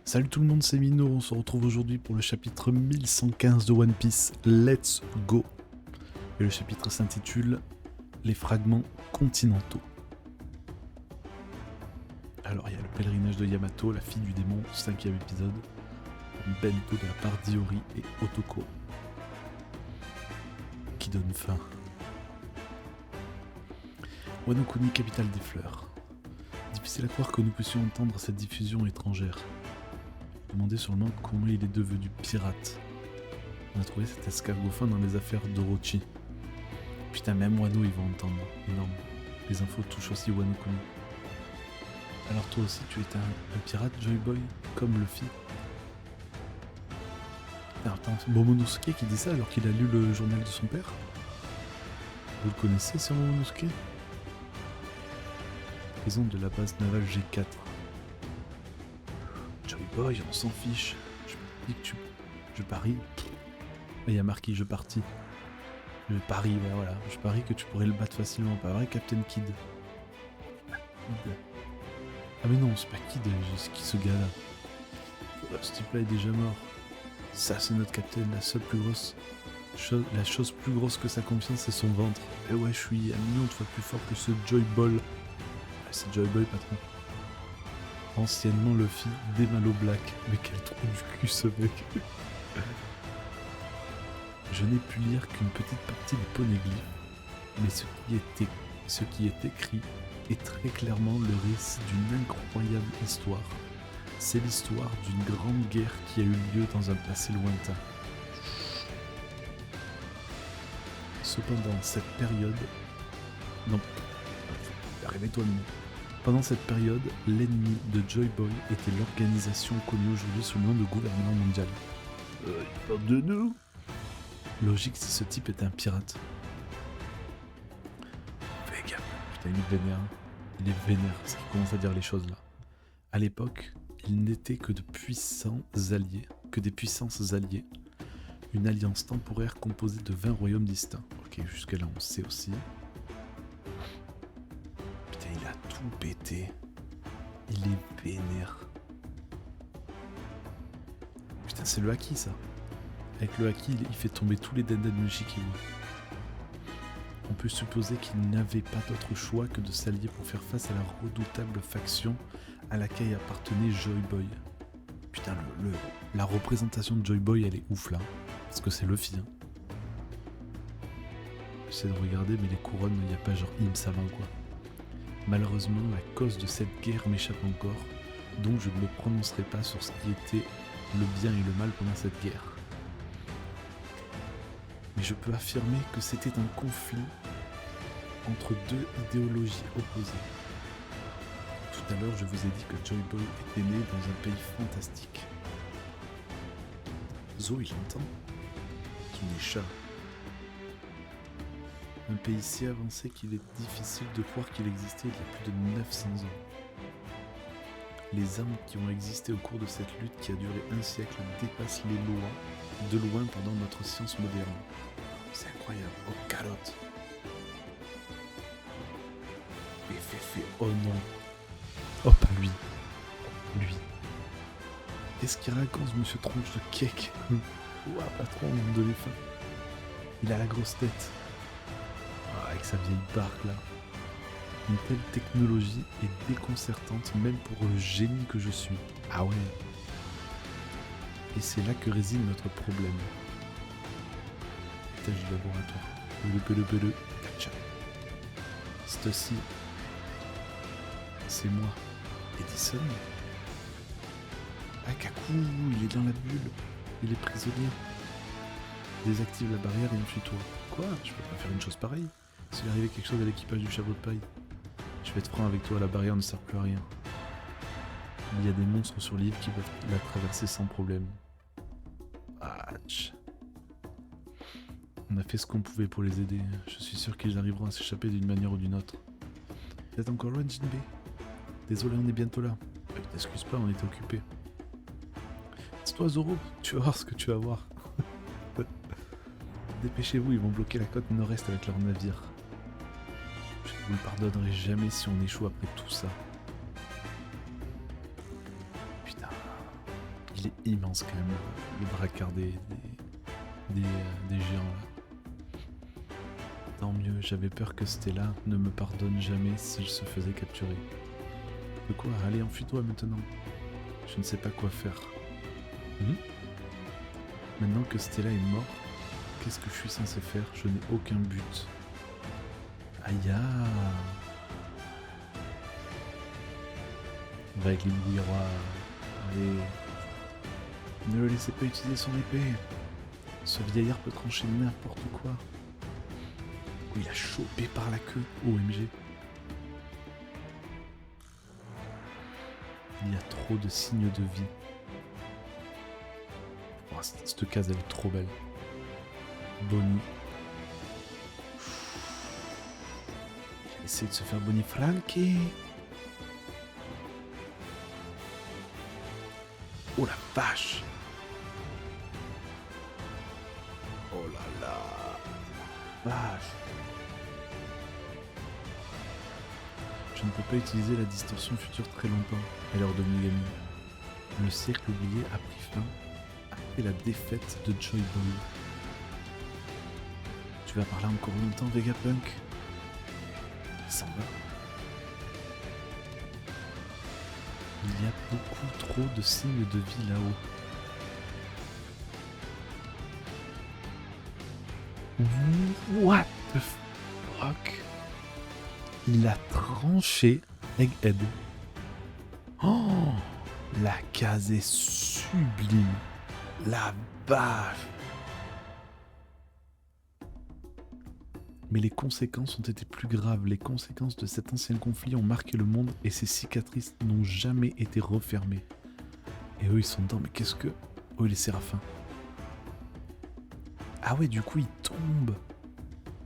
Salut tout le monde, c'est Mino, on se retrouve aujourd'hui pour le chapitre 1115 de One Piece, Let's Go. Et le chapitre s'intitule Les fragments continentaux. Alors il y a le pèlerinage de Yamato, la fille du démon, 5e épisode, Bento de la part d'Iori et Otoko, qui donne fin. Wano Kuni, capitale des fleurs. Difficile à croire que nous puissions entendre cette diffusion étrangère. Demandez seulement comment il est devenu pirate. On a trouvé cet escargophone dans les affaires d'Orochi. Putain, même Wano, ils vont entendre. Énorme. Les infos touchent aussi Wano Kuni. Alors toi aussi, tu étais un pirate, Joy Boy, comme Luffy. Alors attends, c'est Momonosuke qui dit ça alors qu'il a lu le journal de son père. Vous le connaissez, ce Momonosuke? Prison de la base navale G4. Joy Boy, on s'en fiche. Je dis que je parie. Il y a marqué je partis. Je parie, ouais, voilà. Je parie que tu pourrais le battre facilement, pas vrai, Captain Kid? Ah mais non, c'est pas Kid, c'est qui ce gars-là? Ce type-là est déjà mort. Ça, c'est notre Captain, la seule plus grosse. La chose plus grosse que sa confiance, c'est son ventre. Et ouais, je suis un million de fois plus fort que ce Joy Ball. Ouais, c'est Joy Boy, patron. Anciennement Luffy, des Malo Black. Mais quel trou du cul ce mec. Je n'ai pu lire qu'une petite partie des poneglyphes, mais ce qui est écrit est très clairement le récit d'une incroyable histoire. C'est l'histoire d'une grande guerre qui a eu lieu dans un passé lointain. Cependant, cette période... Non, réveille-toi le nom. Pendant cette période, l'ennemi de Joy Boy était l'organisation connue aujourd'hui sous le nom de gouvernement mondial. Il parle de nous. Logique si ce type était un pirate. Fais gaffe. Putain, il est vénère. Il est vénère, parce qu'il commence à dire les choses là. À l'époque, il n'était que des puissances alliées. Une alliance temporaire composée de 20 royaumes distincts. Ok, jusque là on sait aussi. Putain, il a tout pété. Il est vénère. Putain, c'est le haki ça. Avec le haki, il fait tomber tous les Denden Mushikiwa. On peut supposer qu'il n'avait pas d'autre choix que de s'allier pour faire face à la redoutable faction à laquelle appartenait Joy Boy. Putain, la représentation de Joy Boy, elle est ouf là. Parce que c'est Luffy. Hein. J'essaie de regarder, mais les couronnes, il n'y a pas genre Im Savant quoi. Malheureusement, la cause de cette guerre m'échappe encore, donc je ne me prononcerai pas sur ce qui était le bien et le mal pendant cette guerre. Mais je peux affirmer que c'était un conflit entre deux idéologies opposées. Tout à l'heure, je vous ai dit que Joy Boy était né dans un pays fantastique. Zo, il entend. Kinesha. Un pays si avancé qu'il est difficile de croire qu'il existait il y a plus de 900 ans. Les armes qui ont existé au cours de cette lutte qui a duré un siècle dépassent les lois de loin pendant notre science moderne. C'est incroyable. Oh, calotte. Fé. Oh non. Oh, pas lui. Lui. Qu'est-ce qu'il raconte, monsieur tronche de cake? Ouah, patron, on me donnait faim. Il a la grosse tête. Ah, avec sa vieille barque là. Une telle technologie est déconcertante même pour le génie que je suis. Ah ouais. Et c'est là que réside notre problème. Étage du laboratoire. Le. Gacha. Ceci. C'est moi. Edison. Ah, Kaku, il est dans la bulle. Il est prisonnier. Désactive la barrière et enfuis-toi. Quoi? Je peux pas faire une chose pareille. S'il arrivait quelque chose à l'équipage du chapeau de paille. Je vais être franc avec toi, la barrière ne sert plus à rien. Il y a des monstres sur l'île qui peuvent la traverser sans problème. Atch. On a fait ce qu'on pouvait pour les aider. Je suis sûr qu'ils arriveront à s'échapper d'une manière ou d'une autre. Vous êtes encore loin, Jinbei? Désolé, on est bientôt là. T'excuses pas, on était occupés. C'est toi, Zoro. Tu vas voir ce que tu vas voir. Dépêchez-vous, ils vont bloquer la côte nord-est avec leur navire. Je ne vous le pardonnerai jamais si on échoue après tout ça. Putain. Il est immense quand même, le Drakkar des géants là. Tant mieux, j'avais peur que Stella ne me pardonne jamais s'il se faisait capturer. De quoi? Allez, enfuis-toi maintenant. Je ne sais pas quoi faire. Maintenant que Stella est mort, qu'est-ce que je suis censé faire? Je n'ai aucun but. Aïe. On va avec l'Ibouille Roi. Allez. Ne le laissez pas utiliser son épée. Ce vieillard peut trancher n'importe quoi. Oh, il a chopé par la queue. OMG. Il y a trop de signes de vie. Oh, cette case, elle est trop belle. Bonnie. Il essaie de se faire Bonnie flanquer. Oh la vache! Oh là là! Vache! Je ne peux pas utiliser la distorsion future très longtemps, est l'heure de Megami. Le siècle oublié a pris fin après la défaite de Joy Boy. Tu vas parler encore longtemps, Vegapunk? Il s'en va. Il y a beaucoup trop de signes de vie là-haut. What the fuck? Il a tranché Egghead. Oh, la case est sublime. La vache. Mais les conséquences ont été plus graves. Les conséquences de cet ancien conflit ont marqué le monde et ses cicatrices n'ont jamais été refermées. Et eux, ils sont dedans. Mais qu'est-ce que... Oh, les séraphins. Ah ouais, du coup, ils tombent.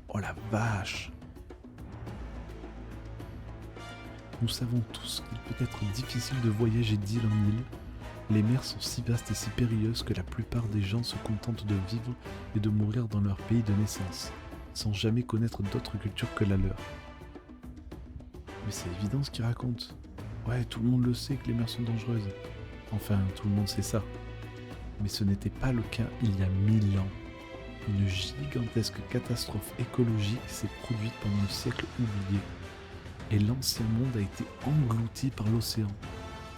Oh la vache. Nous savons tous qu'il peut être difficile de voyager d'île en île. Les mers sont si vastes et si périlleuses que la plupart des gens se contentent de vivre et de mourir dans leur pays de naissance, sans jamais connaître d'autres cultures que la leur. Mais c'est évident ce qu'il raconte. Ouais, tout le monde le sait que les mers sont dangereuses. Enfin, tout le monde sait ça. Mais ce n'était pas le cas il y a 1000 ans. Une gigantesque catastrophe écologique s'est produite pendant le siècle oublié. Et l'ancien monde a été englouti par l'océan.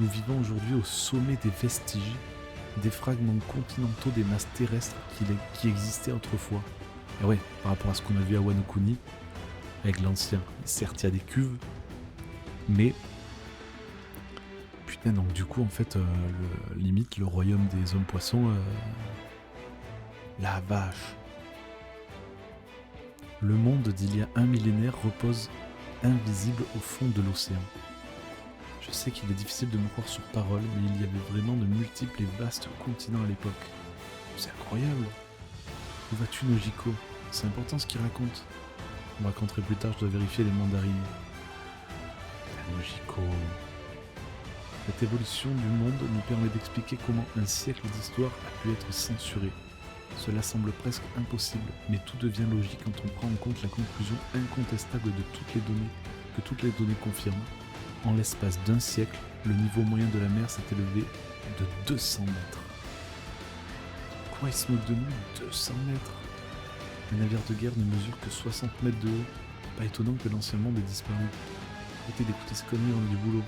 Nous vivons aujourd'hui au sommet des vestiges, des fragments continentaux des masses terrestres qui existaient autrefois. Et ouais, par rapport à ce qu'on a vu à Wano Kuni, avec l'ancien, certes il y a des cuves, mais... Putain, donc du coup, en fait, limite, le royaume des hommes-poissons... La vache. Le monde d'il y a un millénaire repose invisible au fond de l'océan. Je sais qu'il est difficile de me croire sur parole, mais il y avait vraiment de multiples et vastes continents à l'époque. C'est incroyable. Où vas-tu, Nojiko? C'est important ce qu'il raconte. On me raconterait plus tard, je dois vérifier les mandarines. Nojiko. Cette évolution du monde nous permet d'expliquer comment un siècle d'histoire a pu être censuré. Cela semble presque impossible, mais tout devient logique quand on prend en compte la conclusion incontestable de toutes les données, que toutes les données confirment. En l'espace d'un siècle, le niveau moyen de la mer s'est élevé de 200 mètres. Quoi, il se moque de nous? 200 mètres? Les navires de guerre ne mesurent que 60 mètres de haut. Pas étonnant que l'ancien monde ait disparu. Arrêtez d'écouter ce connerie, on a du boulot.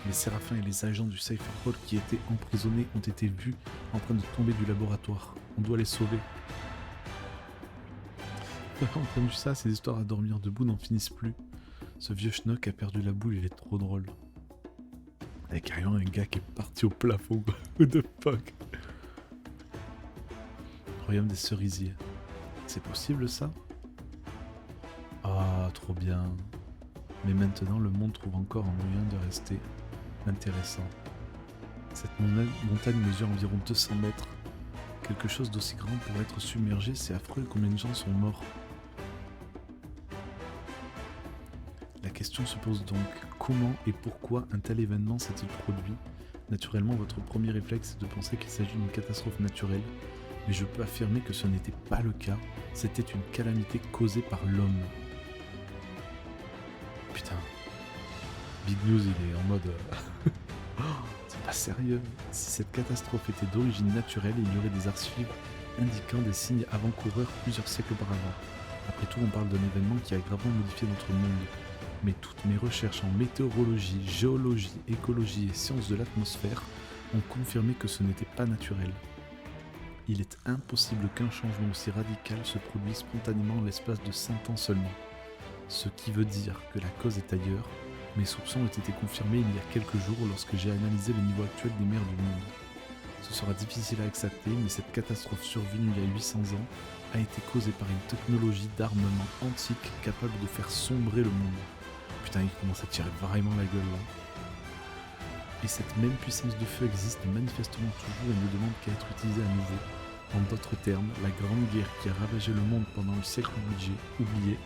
Les séraphins et les agents du Cypher Hall qui étaient emprisonnés ont été vus en train de tomber du laboratoire. On doit les sauver. J'ai entendu ça, ces histoires à dormir debout n'en finissent plus. Ce vieux schnock a perdu la boule, il est trop drôle. Il y a carrément un gars qui est parti au plafond. What the fuck? Royaume des cerisiers. C'est possible ça? Ah, trop bien. Mais maintenant, le monde trouve encore un moyen de rester intéressant. Cette montagne mesure environ 200 mètres. Quelque chose d'aussi grand pour être submergé, c'est affreux. Combien de gens sont morts? La question se pose donc, comment et pourquoi un tel événement s'est-il produit? Naturellement, votre premier réflexe est de penser qu'il s'agit d'une catastrophe naturelle, mais je peux affirmer que ce n'était pas le cas, c'était une calamité causée par l'homme. Putain, Big News il est en mode... c'est pas sérieux. Si cette catastrophe était d'origine naturelle, il y aurait des archives indiquant des signes avant-coureurs plusieurs siècles auparavant. Après tout, on parle d'un événement qui a gravement modifié notre monde. Mais toutes mes recherches en météorologie, géologie, écologie et sciences de l'atmosphère ont confirmé que ce n'était pas naturel. Il est impossible qu'un changement aussi radical se produise spontanément en l'espace de 100 ans seulement. Ce qui veut dire que la cause est ailleurs. Mes soupçons ont été confirmés il y a quelques jours lorsque j'ai analysé le niveau actuel des mers du monde. Ce sera difficile à accepter, mais cette catastrophe survenue il y a 800 ans a été causée par une technologie d'armement antique capable de faire sombrer le monde. Putain, il commence à tirer vraiment la gueule là. Et cette même puissance de feu existe manifestement toujours et ne demande qu'à être utilisée à nouveau. En d'autres termes, la Grande Guerre qui a ravagé le monde pendant le siècle oublié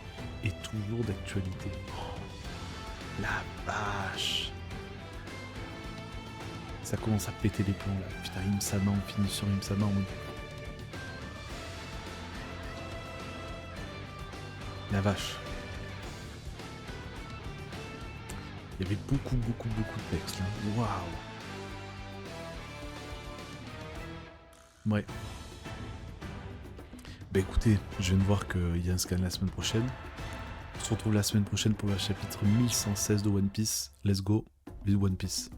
est toujours d'actualité. Oh, la vache! Ça commence à péter les plombs là. Putain, Imsana, on finit sur Imsana en mode... La vache. Il y avait beaucoup de texte là. Waouh! Ouais. Bah écoutez, je viens de voir qu'il y a un scan la semaine prochaine. On se retrouve la semaine prochaine pour le chapitre 1116 de One Piece. Let's go, vive One Piece.